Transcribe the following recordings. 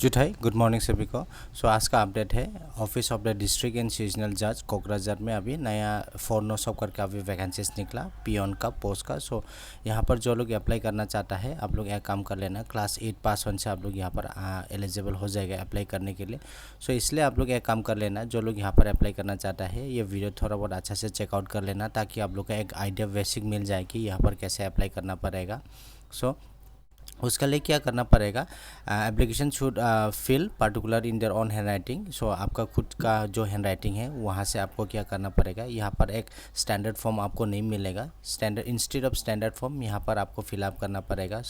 जुट है। Good morning सभी को। आज का अपडेट है office of the district and seasonal जज कोकराझार में अभी नया 497 करके अभी वैकेंसीज निकला पियोन का पोस्ट का। यहाँ पर जो लोग अप्लाई करना चाहता है आप लोग यह काम कर लेना। क्लास 8 पास वन से आप लोग यहाँ पर एलिजिबल हो जाएगा अप्लाई करने के लिए। इसलिए आप लोग यह काम कर लेना। जो लोग यहाँ पर अप्लाई करना चाहता है ये वीडियो थोड़ा बहुत अच्छा से चेकआउट कर लेना ताकि आप लोग का एक आइडिया बेसिक मिल जाए कि यहाँ पर कैसे अप्लाई करना पड़ेगा। उसके लिए क्या करना पड़ेगा, application should fill particular in their own hand writing. आपका खुद का जो हैंड राइटिंग है वहाँ से आपको क्या करना पड़ेगा, यहाँ पर एक स्टैंडर्ड फॉर्म आपको नहीं मिलेगा। इंस्टेड ऑफ स्टैंडर्ड फॉर्म यहाँ पर आपको फिलअप करना पड़ेगा।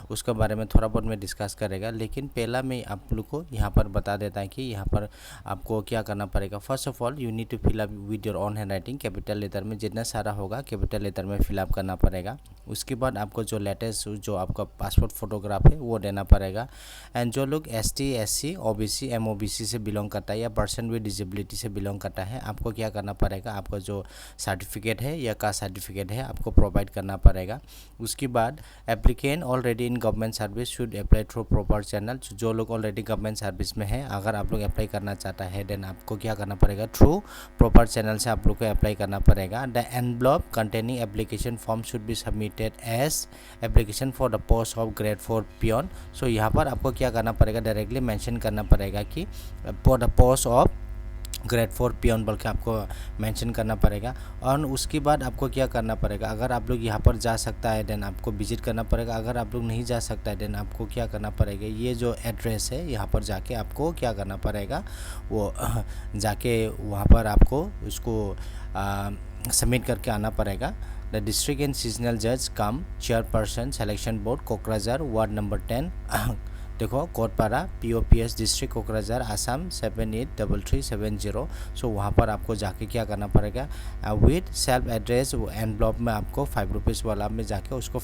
उसके बारे में थोड़ा बहुत मैं डिस्कस करेगा, लेकिन पहला मैं आप लोग को यहाँ पर बता देता है कि यहाँ पर आपको क्या करना पड़ेगा। First of all you need to fill up with your own hand writing. Capital letter में जितना सारा होगा कैपिटल लेटर में फिलअप करना पड़ेगा। उसके बाद आपको जो लेटेस्ट जो आपका पासपोर्ट फोटोग्राफ है वो देना पड़ेगा। एंड जो लोग ST SC OBC MOBC से बिलोंग करता है या पर्सन विद डिजेबिलिटी से बिलोंग करता है, आपको क्या करना पड़ेगा, आपका जो सर्टिफिकेट है या कास्ट सर्टिफिकेट है आपको प्रोवाइड करना पड़ेगा। उसके बाद applicant already in government service should apply through proper channel. जो लोग ऑलरेडी गवर्नमेंट सर्विस में है, अगर आप लोग अप्लाई करना चाहता है देन आपको क्या करना पड़ेगा, थ्रू प्रॉपर चैनल से आप लोग को अप्लाई करना पड़ेगा। The envelope containing application form should be submitted as application for the post of grade 4 peon. यहाँ पर आपको क्या करना पड़ेगा, डायरेक्टली मेंशन करना पड़ेगा कि for the post of grade 4 peon बोल के आपको मेंशन करना पड़ेगा। और उसके बाद आपको क्या करना पड़ेगा, अगर आप लोग यहाँ पर जा सकता है देन आपको विजिट करना पड़ेगा। अगर आप लोग नहीं जा सकता है देन आपको क्या करना पड़ेगा, ये जो एड्रेस है यहाँ पर जाके आपको क्या करना पड़ेगा, वो जाके वहाँ पर आपको उसको सबमिट करके आना पड़ेगा। द डिस्ट्रिक्ट एंड सीजनल जज cum chairperson selection board Kokrajhar ward number 10 देखो कोटपाड़ा POPS डिस्ट्रिक्ट कोकराझार आसाम 783370। वहाँ पर आपको जाके क्या करना पड़ेगा, विद सेल्फ एड्रेस एनवलप में आपको 5 रुपीज़ वाला में जाके उसको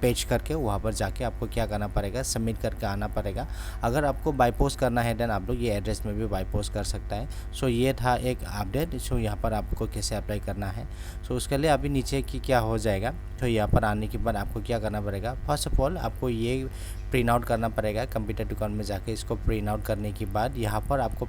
पेज करके वहाँ पर जाके आपको क्या करना पड़ेगा, सबमिट करके आना पड़ेगा। अगर आपको बाय पोस्ट करना है देन आप लोग ये एड्रेस में भी बाय पोस्ट कर सकता है। ये था एक अपडेट। यहाँ पर आपको कैसे अप्लाई करना है। उसके लिए अभी नीचे की क्या हो जाएगा, यहाँ पर आने के बाद आपको क्या करना पड़ेगा, फर्स्ट ऑफ ऑल आपको ये प्रिंट आउट करना पड़ेगा। कंप्यूटर दुकान में जाके इसको प्रिंट आउट करने के बाद यहाँ पर आपको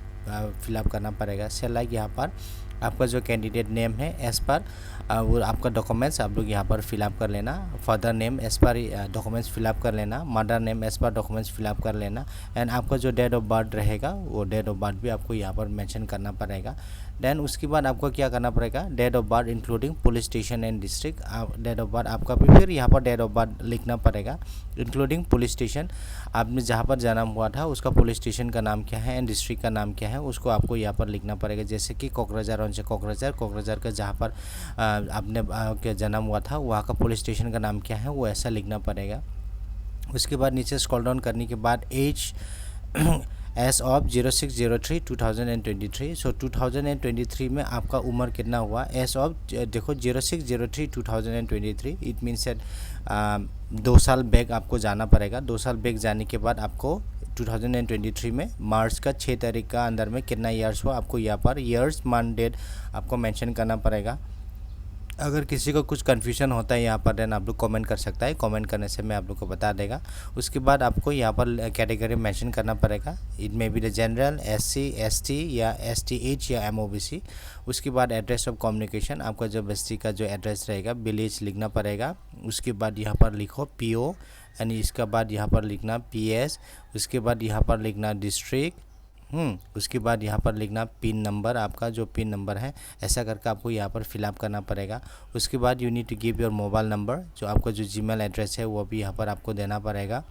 फिलअप करना पड़ेगा। लाइक यहाँ पर आपका जो कैंडिडेट नेम है एज पर वो आपका डॉक्यूमेंट्स आप लोग यहाँ पर फिलअप कर लेना। Father name as per documents fill up कर लेना। Mother name as per documents fill up कर लेना। एंड आपका जो डेट ऑफ बर्थ रहेगा वो डेट ऑफ बर्थ भी आपको यहाँ पर मेंशन करना पड़ेगा। देन उसके बाद आपको क्या करना पड़ेगा, date of birth including police station and district. Date of birth आपका फिर यहाँ पर डेट ऑफ बर्थ लिखना पड़ेगा इंक्लूडिंग पुलिस स्टेशन। आपने जहाँ पर जन्म हुआ था उसका पुलिस स्टेशन का नाम क्या है एंड डिस्ट्रिक्ट का नाम क्या है उसको आपको यहाँ पर लिखना पड़ेगा। जैसे कि कोकराझार से कोकराझार का जहाँ पर आपने जन्म हुआ था वहाँ का पुलिस स्टेशन का नाम क्या है वो ऐसा लिखना पड़ेगा। उसके बाद नीचे स्क्रॉल डाउन करने के बाद एज एज ऑफ 06/03/2023। 2023 में आपका उम्र कितना हुआ, एज ऑफ देखो 06/03/2023 इट मीन्स 2 साल बैक आपको जाना पड़ेगा। 2 साल बैक जाने के बाद आपको 2023 में मार्च का 6 तारीख का अंदर में कितना ईयर्स हुआ आपको यहाँ पर ईयर्स मंथ डेट आपको मेंशन करना पड़ेगा। अगर किसी को कुछ कन्फ्यूजन होता है यहाँ पर देन आप लोग कमेंट कर सकता है। कमेंट करने से मैं आप लोग को बता देगा। उसके बाद आपको यहाँ पर कैटेगरी मेंशन करना पड़ेगा। It may be the general, SC ST या STH या MOBC। उसके बाद एड्रेस ऑफ कम्युनिकेशन आपका जो बस्ती का जो एड्रेस रहेगा विलेज लिखना पड़ेगा। उसके बाद यहाँ पर लिखो PO एंड इसके बाद यहाँ पर लिखना PS। उसके बाद यहाँ पर लिखना डिस्ट्रिक्ट। उसके बाद यहाँ पर लिखना पिन नंबर, आपका जो पिन नंबर है ऐसा करके आपको यहाँ पर फिलअप करना पड़ेगा। उसके बाद you need to give your mobile number, जो आपका जो जीमेल एड्रेस है वो भी यहाँ पर आपको देना पड़ेगा।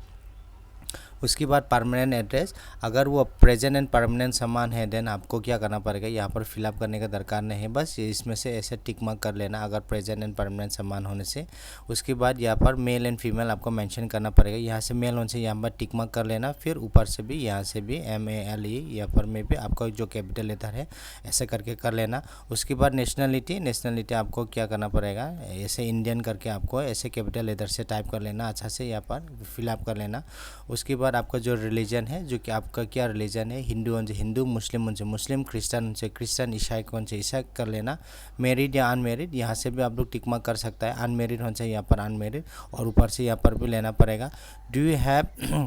उसके बाद परमानेंट एड्रेस, अगर वो प्रेजेंट एंड परमानेंट समान है देन आपको क्या करना पड़ेगा, यहाँ पर फिलअप करने का दरकार नहीं है, बस इसमें से ऐसे टिक मार्क कर लेना अगर प्रेजेंट एंड परमानेंट समान होने से। उसके बाद यहाँ पर मेल एंड फीमेल आपको मेंशन करना पड़ेगा। यहाँ से मेल होने से यहाँ पर टिक मार्क कर लेना, फिर ऊपर से भी यहाँ से भी MALE यहाँ पर में भी आपका जो कैपिटल लेटर है ऐसे करके कर लेना। उसके बाद नेशनलिटी आपको क्या करना पड़ेगा, ऐसे इंडियन करके आपको ऐसे कैपिटल लेटर से टाइप कर लेना, अच्छा से यहाँ पर फिलअप कर लेना। उसके बाद आपका जो रिलीजन है, जो कि आपका क्या रिलीजन है, हिंदू उनसे हिंदू, मुस्लिम उनसे मुस्लिम, क्रिश्चियन उनसे क्रिश्चियन, ईसाई कौन से ईसाई कर लेना। मैरिड या अनमेरिड यहाँ से भी आप लोग टिक मार्क कर सकता है। अनमेरिड होना चाहिए यहाँ पर अनमेरिड, और ऊपर से यहाँ पर भी लेना पड़ेगा do you have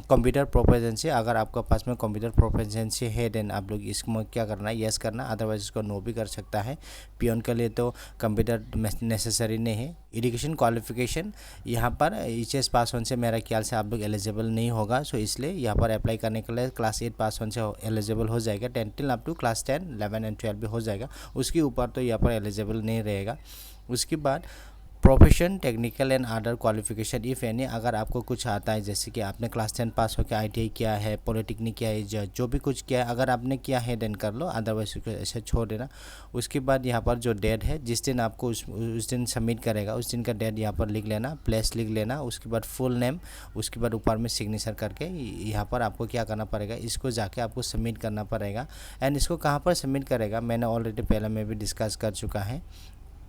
computer proficiency. अगर आपके पास में कंप्यूटर प्रोफिशिएंसी है देन आप लोग इसको क्या करना है, यस करना, अदरवाइज इसको नो भी कर सकता है। पियोन के लिए तो कंप्यूटर नेसेसरी नहीं है। एजुकेशन क्वालिफिकेशन यहाँ पर एचएस पास होने से मेरा ख्याल से आप लोग एलिजिबल नहीं होगा, सो इसलिए यहाँ पर अप्लाई करने के लिए क्लास 8 पास होने से एलिजिबल हो जाएगा। 10 till up to class 10, 11 and 12 भी हो जाएगा, उसके ऊपर तो यहाँ पर एलिजिबल नहीं रहेगा। उसके बाद profession, technical and other qualification if any, अगर आपको कुछ आता है, जैसे कि आपने क्लास 10 पास होकर ITI किया है, पॉलिटेक्निक किया है, जो भी कुछ किया है, अगर आपने किया है देन कर लो, अदरवाइज ऐसे छोड़ देना। उसके बाद यहाँ पर जो डेट है, जिस दिन आपको उस दिन सबमिट करेगा उस दिन का डेट यहाँ पर लिख लेना, प्लेस लिख लेना, उसके बाद फुल नेम, उसके बाद ऊपर में सिग्नेचर करके यहाँ पर आपको क्या करना पड़ेगा, इसको जाके आपको सबमिट करना पड़ेगा। एंड इसको कहाँ पर सबमिट करेगा, मैंने ऑलरेडी पहले में भी डिस्कस कर चुका है।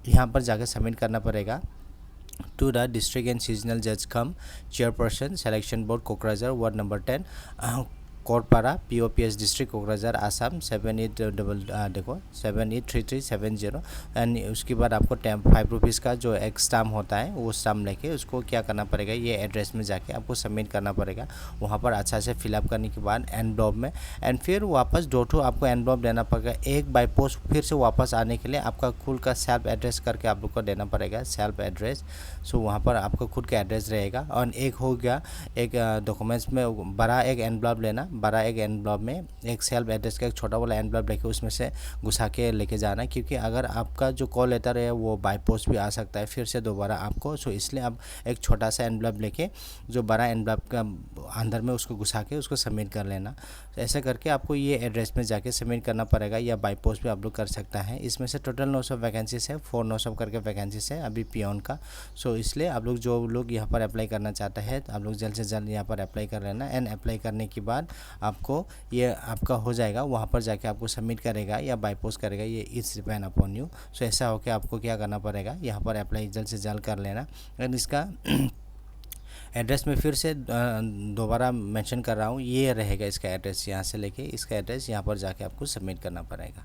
यहाँ पर जाकर सबमिट करना पड़ेगा to the district and seasonal जज cum chairperson selection board Kokrajhar ward number 10 Kotpara POPS district Kokrajhar Assam 783370। And उसके बाद आपको 5 रुपीज़ का जो एक स्टाम्प होता है वो स्टाम्प लेके उसको क्या करना पड़ेगा, ये एड्रेस में जाके आपको सबमिट करना पड़ेगा। वहाँ पर अच्छा से फिलअप करने के बाद एनवलप में, एंड फिर वापस 2 आपको एनवलप देना पड़ेगा। एक बाय पोस्ट फिर से वापस आने के लिए आपका खुद का सेल्फ एड्रेस करके आप लोग को देना पड़ेगा, सेल्फ एड्रेस। सो वहाँ पर आपका खुद का एड्रेस रहेगा। और एक हो गया, एक डॉक्यूमेंट्स में बड़ा एक एनवलप लेना, बड़ा एक एनवलप में एक सेल्फ एड्रेस का एक छोटा वाला एनवलप लेके उसमें से घुसा के लेके जाना, क्योंकि अगर आपका जो कॉल लेटर है वो बाय पोस्ट भी आ सकता है फिर से दोबारा आपको। सो इसलिए आप एक छोटा सा एनवलप लेके जो बड़ा एनवलप का अंदर में उसको घुसा के उसको सबमिट कर लेना। तो ऐसा करके आपको ये एड्रेस में जाके सबमिट करना पड़ेगा, या बाय पोस्ट भी आप लोग कर सकता है। इसमें से टोटल 900 वैकेंसीज है, 4 900 करके वैकेंसीज है अभी पियोन का। सो इसलिए आप लोग जो लोग यहाँ पर अप्लाई करना चाहते हैं आप लोग जल्द से जल्द यहाँ पर अप्लाई कर लेना। एंड अप्लाई करने के बाद आपको ये आपका हो जाएगा, वहाँ पर जाके आपको सबमिट करेगा या बाय पोस्ट करेगा, ये इट्स डिपेंड अपॉन यू। सो ऐसा हो के आपको क्या करना पड़ेगा, यहाँ पर अप्लाई जल्द से जल्द कर लेना। एंड इसका एड्रेस में फिर से दोबारा मेंशन कर रहा हूँ, ये रहेगा इसका एड्रेस, यहाँ से लेके इसका एड्रेस यहाँ पर जाके आपको सबमिट करना पड़ेगा।